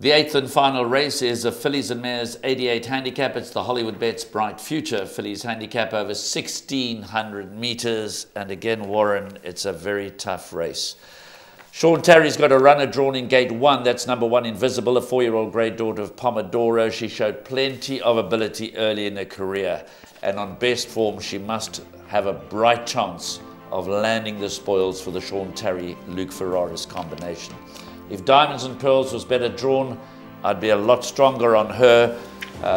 The eighth and final race is a fillies and mares 88 handicap. It's the Hollywood Bets Bright Future fillies handicap over 1,600 meters. And again, Warren, it's a very tough race. Sean Terry's got a runner drawn in gate 1. That's number 1, Invisible, a 4-year-old grey daughter of Pomodoro. She showed plenty of ability early in her career. And on best form, she must have a bright chance of landing the spoils for the Sean Terry-Luke Ferraris combination. If Diamonds and Pearls was better drawn, I'd be a lot stronger on her.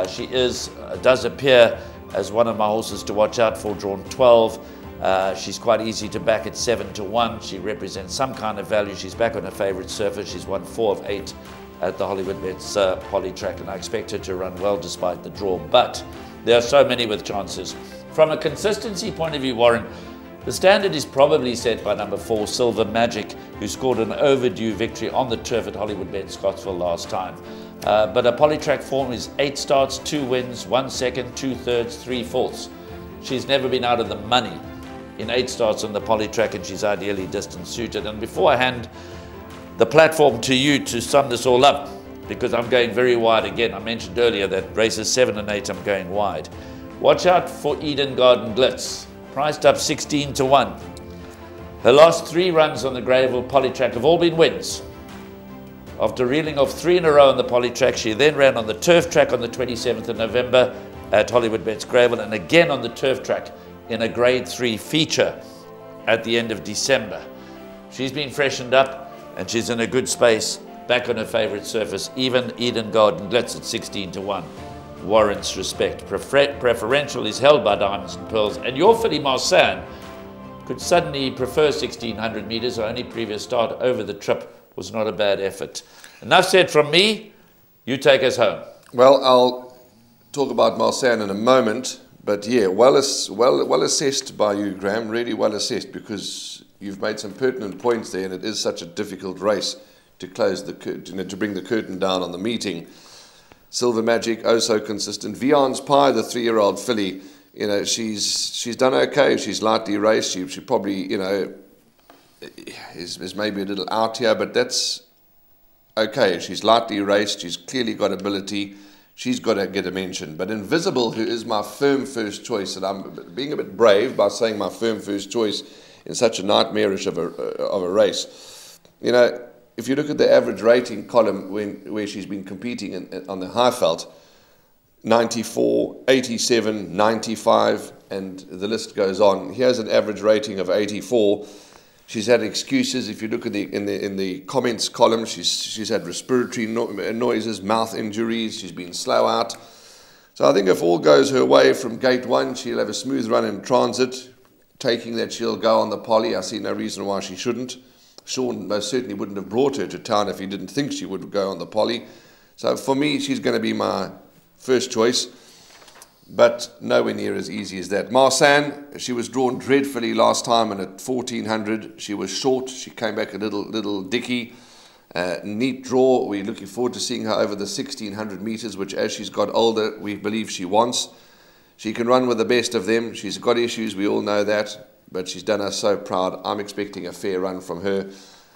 She does appear as one of my horses to watch out for, drawn 12. She's quite easy to back at 7-1. She represents some kind of value. She's back on her favourite surface. She's won 4 of 8 at the Hollywood Bets Poly Track, and I expect her to run well despite the draw. But there are so many with chances. From a consistency point of view, Warren, the standard is probably set by number 4, Silver Magic, who scored an overdue victory on the turf at Hollywood Bet Scottsville last time. But her polytrack form is 8 starts, 2 wins, 1 second, 2 thirds, 3 fourths. She's never been out of the money in 8 starts on the polytrack, and she's ideally distance suited. And before I hand the platform to you to sum this all up, because I'm going very wide again, I mentioned earlier that races 7 and 8 I'm going wide. Watch out for Eden Garden Glitz, priced up 16-1. Her last 3 runs on the Greyville polytrack have all been wins. After reeling off 3 in a row on the polytrack, she then ran on the turf track on the 27th of November at Hollywood Bets Greyville, and again on the turf track in a grade 3 feature at the end of December. She's been freshened up and she's in a good space, back on her favourite surface. Even Eden Garden Glitz at 16-1 warrants respect. Preferential is held by Diamonds and Pearls, and your filly Marsan could suddenly prefer 1,600 meters. Her only previous start over the trip was not a bad effort. Enough said from me. You take us home. Well, I'll talk about Marsan in a moment, but yeah, well assessed by you, Graham. Really well assessed, because you've made some pertinent points there, and it is such a difficult race to close the curtain, to bring the curtain down on the meeting. Silver Magic, oh so consistent. Vian's Pie, the 3-year-old filly, you know, she's done okay. She's lightly raced. She probably, you know, is maybe a little out here, but that's okay. She's lightly raced. She's clearly got ability. She's got to get a mention. But Invisible, who is my firm first choice, and I'm being a bit brave by saying my firm first choice in such a nightmarish of a race. You know, if you look at the average rating column where she's been competing on the Highveld, 94, 87, 95, and the list goes on. Here's an average rating of 84. She's had excuses. If you look at in the comments column, she's had respiratory noises, mouth injuries. She's been slow out. So I think if all goes her way from gate 1, she'll have a smooth run in transit. Taking that she'll go on the poly, I see no reason why she shouldn't. Sean most certainly wouldn't have brought her to town if he didn't think she would go on the poly. So for me, she's going to be my first choice, but nowhere near as easy as that. Marsan, she was drawn dreadfully last time, and at 1,400 she was short. She came back a little dicky. Neat draw. We're looking forward to seeing her over the 1,600 meters, which as she's got older, we believe she wants. She can run with the best of them. She's got issues, we all know that, but she's done us so proud. I'm expecting a fair run from her.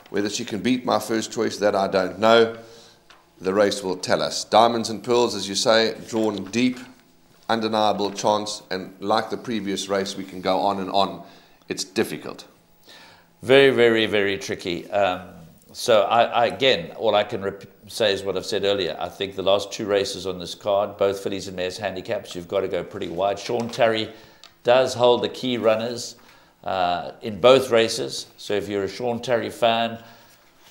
Whether she can beat my first choice, that I don't know. The race will tell us. Diamonds and Pearls, as you say, drawn deep, undeniable chance, and like the previous race, we can go on and on. It's difficult. Very, very, very tricky. So I again, all I can say is what I've said earlier. I think the last 2 races on this card, both fillies and mares handicaps, you've got to go pretty wide. Sean Terry does hold the key runners in both races. So if you're a Sean Terry fan,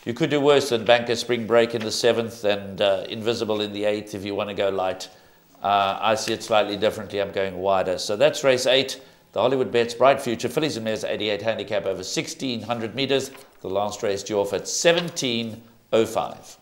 you could do worse than Banker Spring Break in the 7th and Invisible in the 8th if you want to go light. I see it slightly differently. I'm going wider. So that's race 8. The Hollywood Bets Bright Future fillies and mares 88 handicap over 1,600 meters. The last race due off at 17:05.